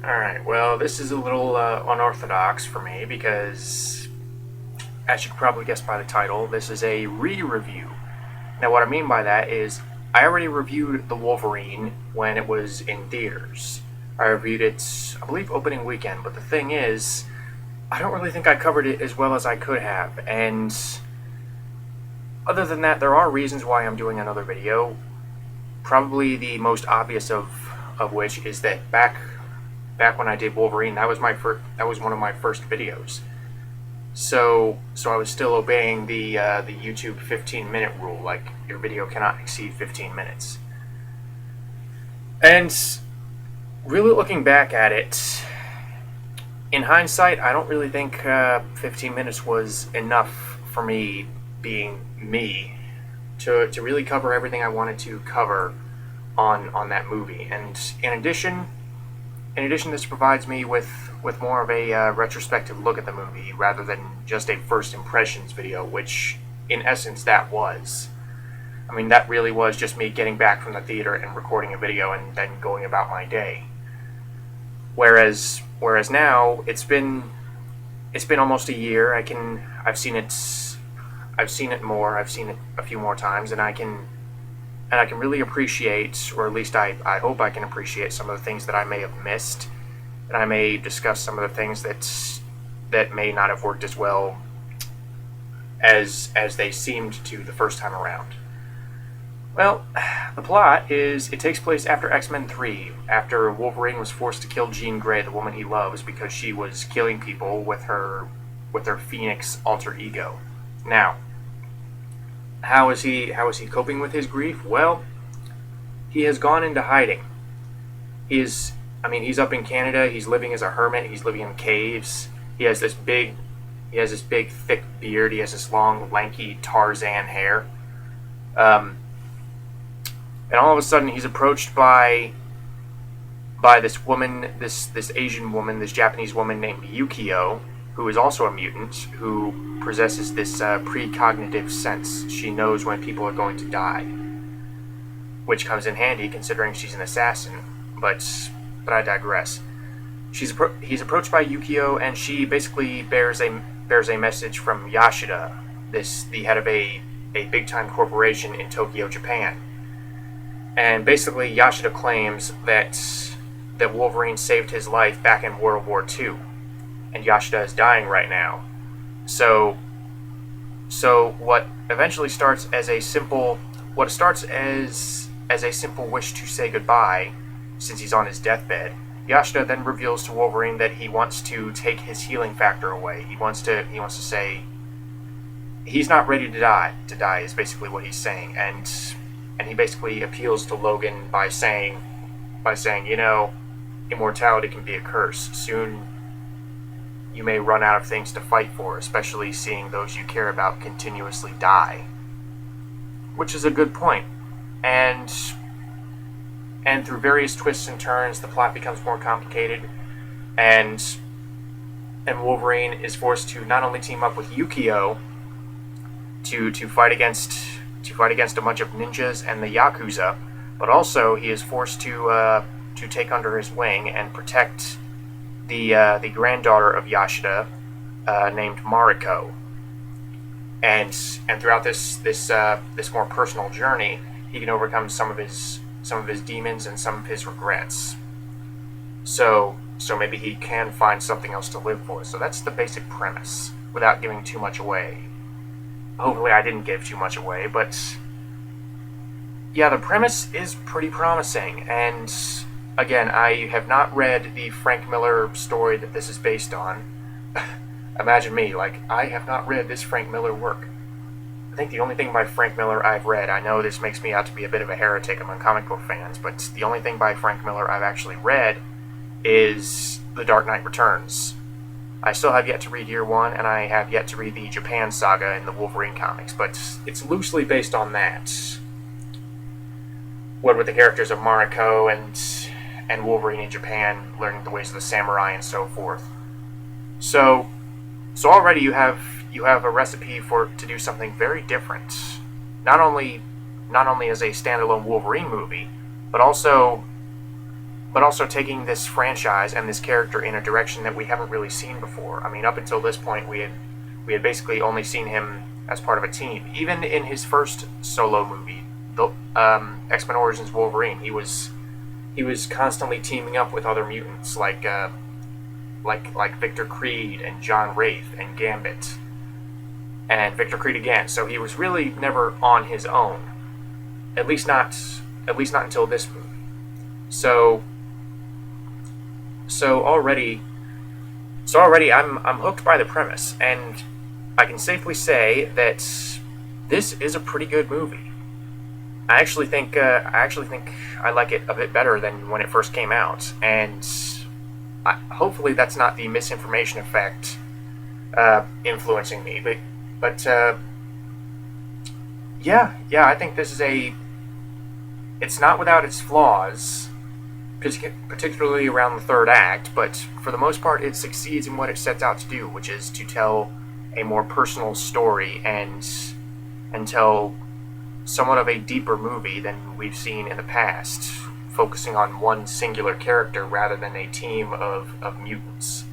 Alright, well, this is a little unorthodox for me because, as you can probably guess by the title, this is a re-review. Now, what I mean by that is I already reviewed The Wolverine when it was in theaters. I reviewed it, I believe, opening weekend, but the thing is, I don't really think I covered it as well as I could have, and other than that, there are reasons why I'm doing another video. Probably the most obvious of which is that back when I did Wolverine, that was one of my first videos. So I was still obeying the YouTube 15-minute rule, like your video cannot exceed 15 minutes. And really looking back at it, in hindsight, I don't really think 15 minutes was enough for me, being me, to really cover everything I wanted to cover on that movie. And in addition, this provides me with more of a retrospective look at the movie rather than just a first impressions video, which in essence that was. I mean, that really was just me getting back from the theater and recording a video and then going about my day. Whereas now it's been almost a year. I've seen it more. I've seen it a few more times, and I can really appreciate, or at least I hope I can appreciate, some of the things that I may have missed, and I may discuss some of the things that may not have worked as well as they seemed to the first time around. Well, the plot is it takes place after X-Men 3, after Wolverine was forced to kill Jean Grey, the woman he loves, because she was killing people with her Phoenix alter ego. Now, how is he coping with his grief? Well, he has gone into hiding. He's up in Canada. He's living as a hermit. He's living in caves. He has this big thick beard. He has this long, lanky Tarzan hair. And all of a sudden, he's approached by this woman, this Asian woman, this Japanese woman named Yukio, who is also a mutant, who possesses this precognitive sense. She knows when people are going to die, which comes in handy considering she's an assassin. But I digress. He's approached by Yukio, and she basically bears a message from Yashida, the head of a big time corporation in Tokyo, Japan. And basically, Yashida claims that Wolverine saved his life back in World War II, and Yashida is dying right now. So what eventually starts as a simple wish to say goodbye, since he's on his deathbed, Yashida then reveals to Wolverine that he wants to take his healing factor away. He wants to say he's not ready to die. To die is basically what he's saying, and he basically appeals to Logan by saying, immortality can be a curse. Soon you may run out of things to fight for, especially seeing those you care about continuously die. Which is a good point. And through various twists and turns, the plot becomes more complicated, and Wolverine is forced to not only team up with Yukio to fight against a bunch of ninjas and the Yakuza, but also he is forced to take under his wing and protect the granddaughter of Yashida, named Mariko. And throughout this more personal journey, he can overcome some of his demons and some of his regrets. So maybe he can find something else to live for. So that's the basic premise, without giving too much away. Hopefully I didn't give too much away, but yeah, the premise is pretty promising. And again, I have not read the Frank Miller story that this is based on. Imagine me, I have not read this Frank Miller work. I think the only thing by Frank Miller I've read, I know this makes me out to be a bit of a heretic among comic book fans, but the only thing by Frank Miller I've actually read is The Dark Knight Returns. I still have yet to read Year One, and I have yet to read the Japan saga in the Wolverine comics, but it's loosely based on that. What with the characters of Mariko and Wolverine in Japan, learning the ways of the samurai and so forth. So already you have a recipe to do something very different. Not only as a standalone Wolverine movie, but also but also taking this franchise and this character in a direction that we haven't really seen before. I mean, up until this point, we had basically only seen him as part of a team. Even in his first solo movie, the X-Men Origins Wolverine, he was constantly teaming up with other mutants like Victor Creed and John Wraith and Gambit and Victor Creed again. So he was really never on his own, at least not until this movie. So already I'm hooked by the premise, and I can safely say that this is a pretty good movie. I actually think I like it a bit better than when it first came out, and hopefully that's not the misinformation effect influencing me. But yeah, I think this is it's not without its flaws, particularly around the third act, but for the most part it succeeds in what it sets out to do, which is to tell a more personal story and tell somewhat of a deeper movie than we've seen in the past, focusing on one singular character rather than a team of mutants.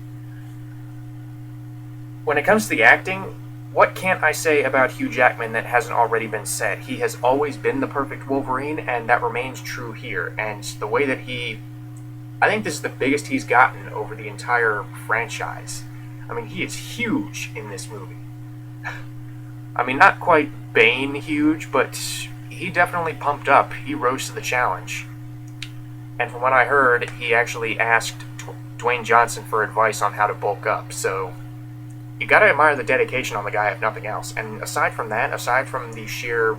When it comes to the acting, what can't I say about Hugh Jackman that hasn't already been said? He has always been the perfect Wolverine, and that remains true here. And the way that I think this is the biggest he's gotten over the entire franchise. I mean, he is huge in this movie. I mean, not quite Bane huge, but he definitely pumped up. He rose to the challenge. And from what I heard, he actually asked Dwayne Johnson for advice on how to bulk up. So you gotta admire the dedication on the guy, if nothing else. And aside from that, aside from the sheer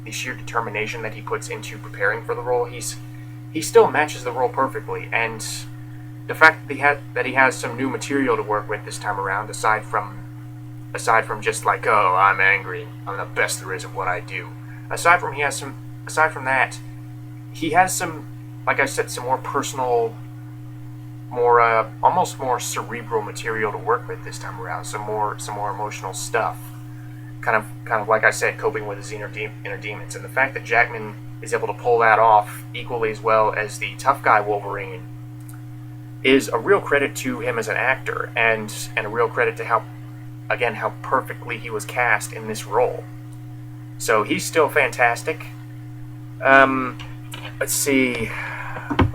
determination that he puts into preparing for the role, he still matches the role perfectly. And the fact that he has some new material to work with this time around, aside from just like, oh, I'm angry, I'm the best there is at what I do. Aside from that, he has some, like I said, some more personal, more almost more cerebral material to work with this time around. Some more emotional stuff. Kind of like I said, coping with his inner demons. And the fact that Jackman is able to pull that off equally as well as the tough guy Wolverine is a real credit to him as an actor, and a real credit to how perfectly he was cast in this role. So he's still fantastic. Let's see.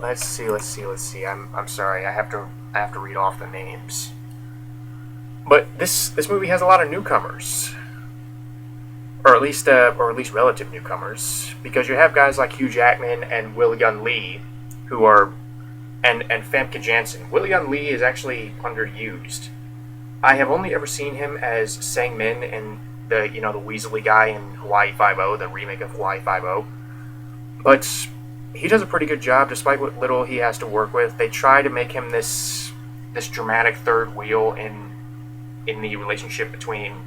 I'm sorry. I have to read off the names. But this movie has a lot of newcomers, or at least relative newcomers, because you have guys like Hugh Jackman and Will-Yun Lee, who are and Famke Janssen. Will-Yun Lee is actually underused. I have only ever seen him as Sang-min in the Weasley guy in Hawaii Five-0, the remake of Hawaii Five-0. But he does a pretty good job, despite what little he has to work with. They try to make him this dramatic third wheel in the relationship between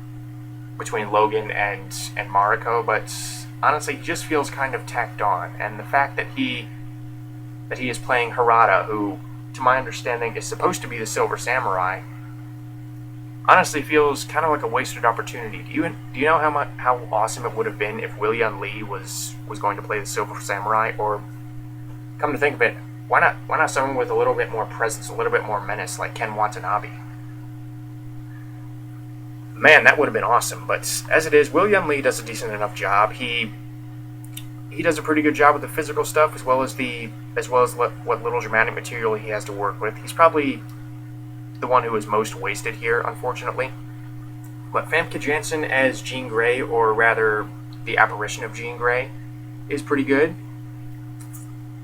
Logan and Mariko, but honestly, he just feels kind of tacked on. And the fact that he is playing Harada, who, to my understanding, is supposed to be the Silver Samurai, honestly feels kind of like a wasted opportunity. Do you know how awesome it would have been if Will-Yun Lee was going to play the Silver Samurai? Or, come to think of it, why not someone with a little bit more presence, a little bit more menace, like Ken Watanabe? Man, that would have been awesome. But as it is, Will-Yun Lee does a decent enough job. He does a pretty good job with the physical stuff, as well as what little dramatic material he has to work with. He's probably the one who is most wasted here, unfortunately. But Famke Janssen as Jean Grey, or rather the apparition of Jean Grey, is pretty good.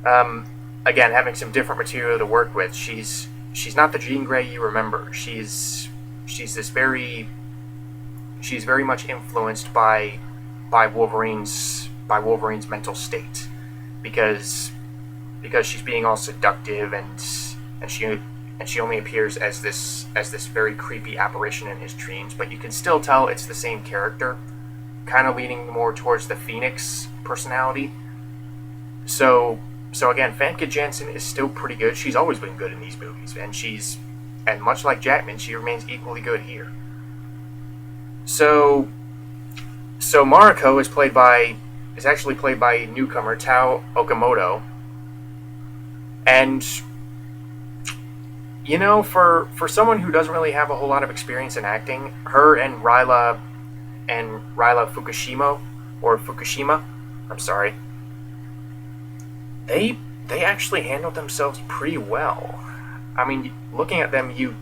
Again, having some different material to work with. She's not the Jean Grey you remember. She's very much influenced by Wolverine's mental state, because she's being all seductive, and she only appears as this very creepy apparition in his dreams, but you can still tell it's the same character, kind of leaning more towards the Phoenix personality. So again, Famke Janssen is still pretty good. She's always been good in these movies, and much like Jackman, she remains equally good here. So Mariko is actually played by newcomer Tao Okamoto, And for someone who doesn't really have a whole lot of experience in acting, her and Ryla Fukushima, I'm sorry, they actually handled themselves pretty well. I mean, looking at them, you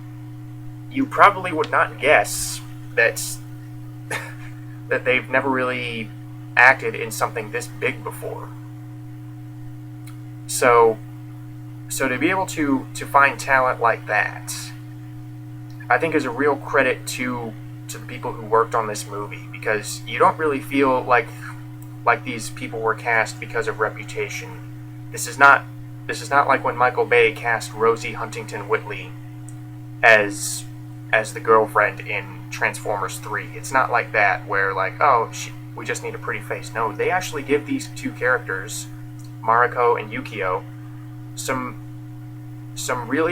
probably would not guess that that they've never really acted in something this big before. So to be able to find talent like that, I think is a real credit to the people who worked on this movie, because you don't really feel like these people were cast because of reputation. This is not like when Michael Bay cast Rosie Huntington Whiteley as the girlfriend in Transformers 3. It's not like that, where like, oh, we just need a pretty face. No, they actually give these two characters, Mariko and Yukio, some real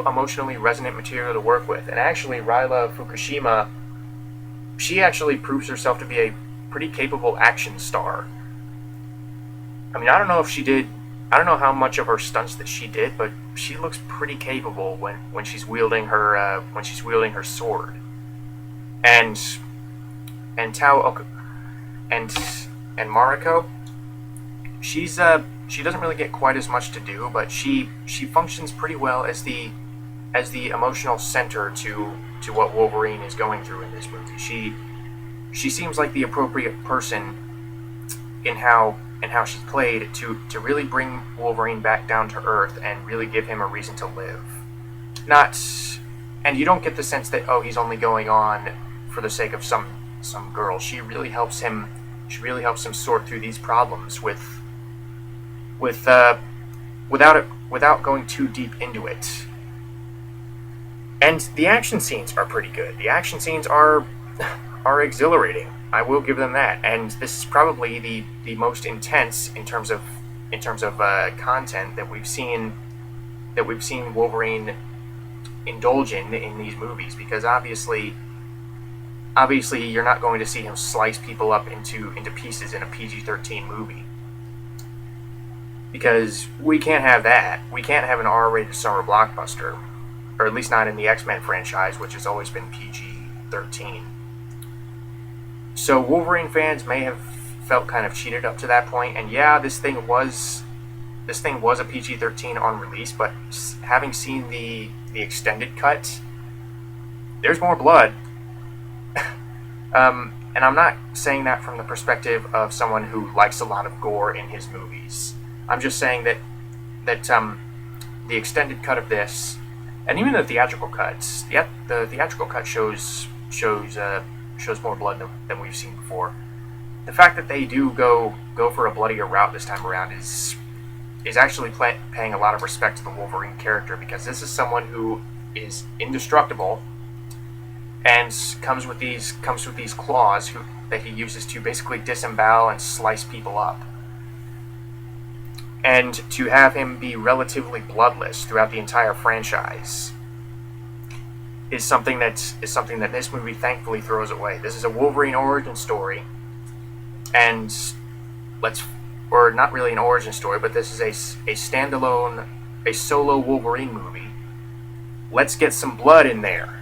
emotionally resonant material to work with. And actually, Ryla Fukushima, she actually proves herself to be a pretty capable action star. I mean, I don't know how much of her stunts that she did, but she looks pretty capable when she's wielding her sword. And Mariko, she doesn't really get quite as much to do, but she functions pretty well as the emotional center to what Wolverine is going through in this movie. She seems like the appropriate person in how she's played to really bring Wolverine back down to earth and really give him a reason to live. And you don't get the sense that, oh, he's only going on for the sake of some girl. She really helps him sort through these problems without going too deep into it. And the action scenes are pretty good. The action scenes are exhilarating. I will give them that. And this is probably the most intense in terms of content that we've seen Wolverine indulge in these movies, because obviously you're not going to see him slice people up into pieces in a PG-13 movie, because we can't have that. We can't have an R-rated summer blockbuster, or at least not in the X-Men franchise, which has always been PG-13. So Wolverine fans may have felt kind of cheated up to that point, and yeah, this thing was a PG-13 on release, but having seen the extended cut, there's more blood. And I'm not saying that from the perspective of someone who likes a lot of gore in his movies. I'm just saying that the extended cut of this, and even the theatrical cuts, the theatrical cut shows more blood than we've seen before. The fact that they do go for a bloodier route this time around is actually paying a lot of respect to the Wolverine character, because this is someone who is indestructible and comes with these claws that he uses to basically disembowel and slice people up. And to have him be relatively bloodless throughout the entire franchise is something that this movie thankfully throws away. This is a Wolverine origin story, and or not really an origin story, but this is a standalone, a solo Wolverine movie. Let's get some blood in there.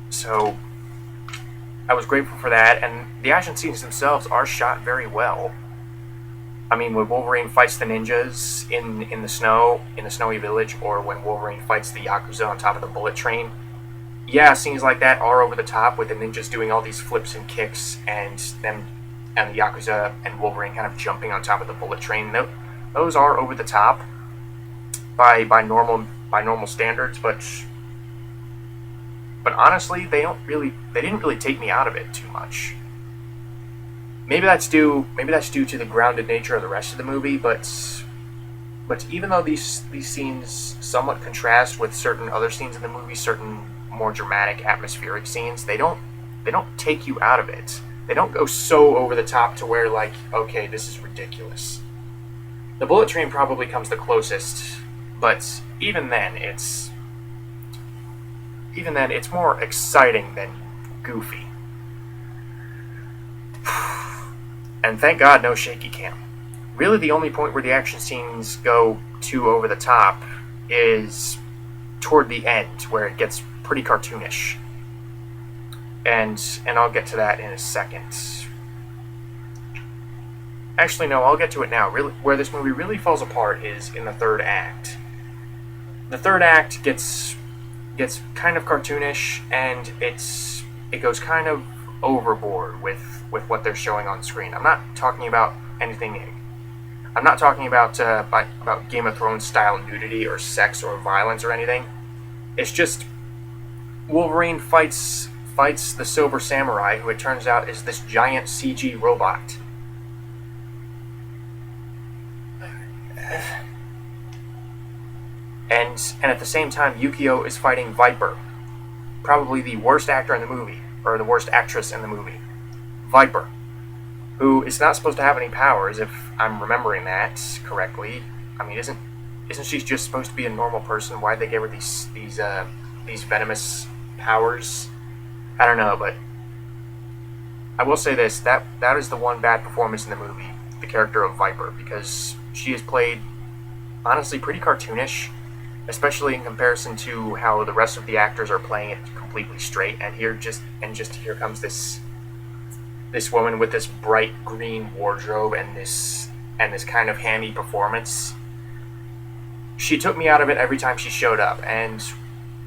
So I was grateful for that, and the action scenes themselves are shot very well. I mean, when Wolverine fights the ninjas in the snowy village, or when Wolverine fights the Yakuza on top of the bullet train, yeah, scenes like that are over the top, with the ninjas doing all these flips and kicks, and the Yakuza and Wolverine kind of jumping on top of the bullet train. Those are over the top by normal standards, but honestly, they didn't really take me out of it too much. Maybe that's due to the grounded nature of the rest of the movie, but even though these scenes somewhat contrast with certain other scenes in the movie, certain more dramatic atmospheric scenes, they don't take you out of it. They don't go so over the top to where, like, okay, this is ridiculous. The bullet train probably comes the closest, but even then it's more exciting than goofy. And thank God no shaky cam. really the only point where the action scenes go too over the top is toward the end, where it gets pretty cartoonish. And I'll get to that in a second. Actually, no, I'll get to it now. Really, where this movie really falls apart is in the third act. The third act gets kind of cartoonish, and it goes kind of overboard with what they're showing on screen. I'm not talking about anything. I'm not talking about Game of Thrones style nudity or sex or violence or anything. It's just Wolverine fights the Silver Samurai, who it turns out is this giant CG robot. And at the same time, Yukio is fighting Viper, probably the worst actor in the movie, or the worst actress in the movie. Viper, who is not supposed to have any powers, if I'm remembering that correctly. I mean, isn't she just supposed to be a normal person? Why'd they give her these venomous powers? I don't know, but I will say this: that is the one bad performance in the movie, the character of Viper, because she is played honestly pretty cartoonish, especially in comparison to how the rest of the actors are playing it completely straight. And here comes this woman with this bright green wardrobe and this kind of hammy performance. She took me out of it every time she showed up, and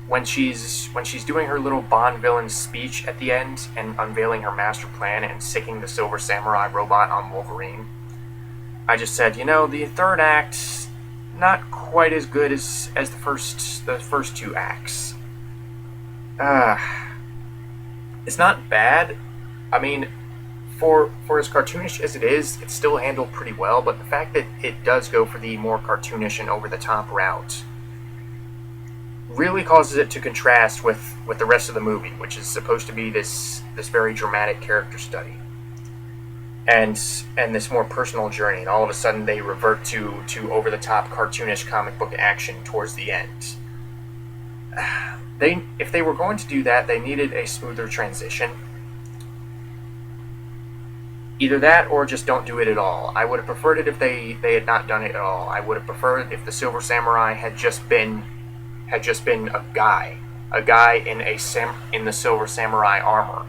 when she's doing her little Bond villain speech at the end and unveiling her master plan and sicking the Silver Samurai robot on Wolverine, I just said, the third act, not quite as good as the first two acts. It's not bad. I mean, for as cartoonish as it is, it's still handled pretty well, but the fact that it does go for the more cartoonish and over-the-top route really causes it to contrast with the rest of the movie, which is supposed to be this very dramatic character study and this more personal journey, and all of a sudden they revert to over-the-top cartoonish comic book action towards the end. If they were going to do that, they needed a smoother transition. Either that or just don't do it at all. I would have preferred it if they had not done it at all. I would have preferred if the Silver Samurai had just been a guy in the Silver Samurai armor.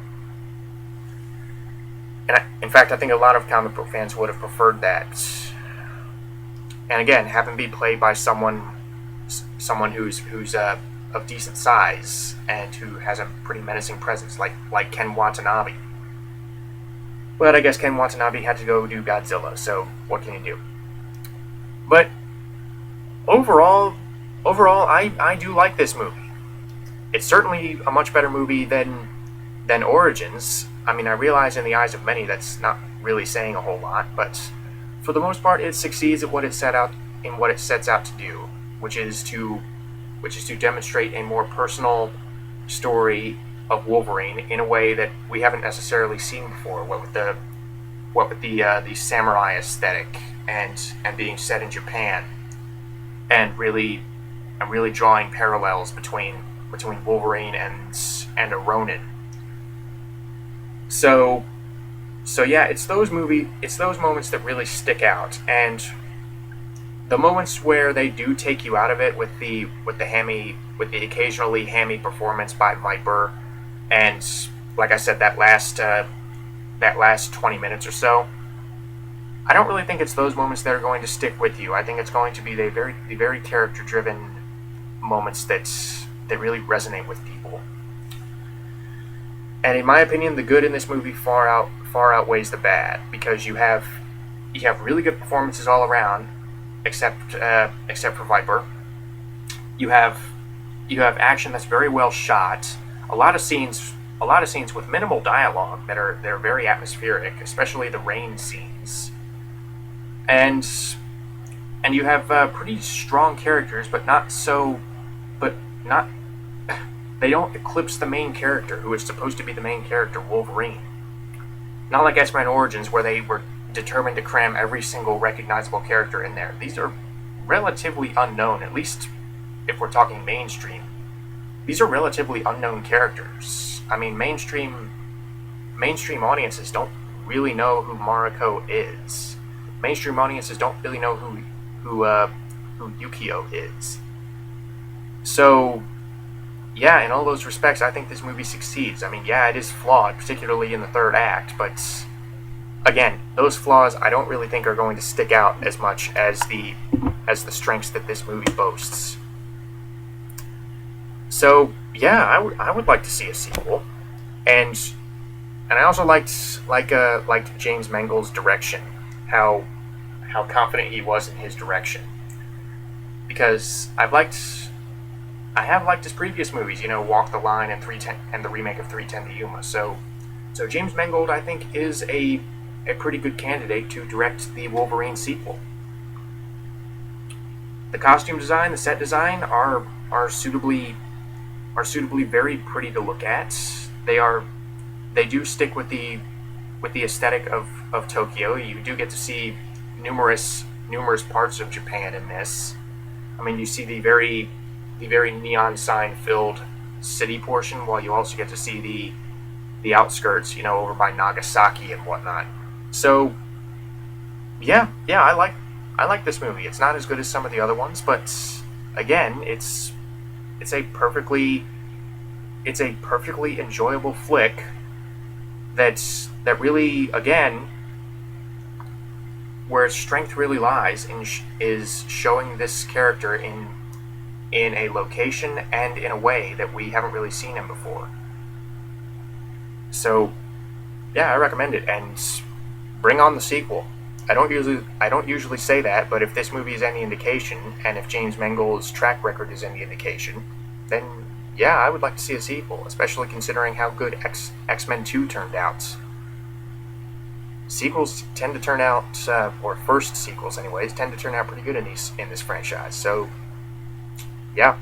And in fact, I think a lot of comic book fans would have preferred that. And again, have him be played by someone who's of decent size and who has a pretty menacing presence, like Ken Watanabe. But I guess Ken Watanabe had to go do Godzilla, so what can you do? But overall, I do like this movie. It's certainly a much better movie than Origins. I mean, I realize in the eyes of many that's not really saying a whole lot, but for the most part, it succeeds at what it sets out to do, which is to demonstrate a more personal story of Wolverine in a way that we haven't necessarily seen before. What with the samurai aesthetic and being set in Japan, and really drawing parallels between Wolverine and a Ronin. So yeah, it's those moments that really stick out, and the moments where they do take you out of it with the occasionally hammy performance by Viper, and like I said, that last 20 minutes or so. I don't really think it's those moments that are going to stick with you. I think it's going to be the very character-driven moments that really resonate with people. And in my opinion, the good in this movie far outweighs the bad, because you have really good performances all around, except for Viper. You have action that's very well shot. A lot of scenes with minimal dialogue that are very atmospheric, especially the rain scenes. And you have pretty strong characters, but they don't eclipse the main character, who is supposed to be the main character, Wolverine. Not like X-Men Origins, where they were determined to cram every single recognizable character in there. These are relatively unknown, at least if we're talking mainstream. These are relatively unknown characters. I mean, mainstream audiences don't really know who Mariko is. mainstream audiences don't really know who Yukio is. So, yeah, in all those respects, I think this movie succeeds. I mean, yeah, it is flawed, particularly in the third act, but again, those flaws I don't really think are going to stick out as much as the strengths that this movie boasts. So, yeah, I would like to see a sequel, and I also liked James Mangold's direction, how confident he was in his direction, because I have liked his previous movies, Walk the Line and 310 and the remake of 310 to Yuma. So James Mangold, I think, is a pretty good candidate to direct the Wolverine sequel. The costume design, the set design are suitably very pretty to look at. They do stick with the aesthetic of Tokyo. You do get to see numerous parts of Japan in this. I mean, you see the very neon sign filled city portion, while you also get to see the outskirts, over by Nagasaki and whatnot. So yeah, I like this movie. It's not as good as some of the other ones, but again, it's a perfectly enjoyable flick that really, again, where its strength really lies is showing this character in a location and in a way that we haven't really seen him before. So yeah, I recommend it, and bring on the sequel. I don't usually say that, but if this movie is any indication, and if James Mangold's track record is any indication, then yeah, I would like to see a sequel, especially considering how good X-Men 2 turned out. Sequels tend to turn out, or first sequels anyways, tend to turn out pretty good in this franchise. So yeah,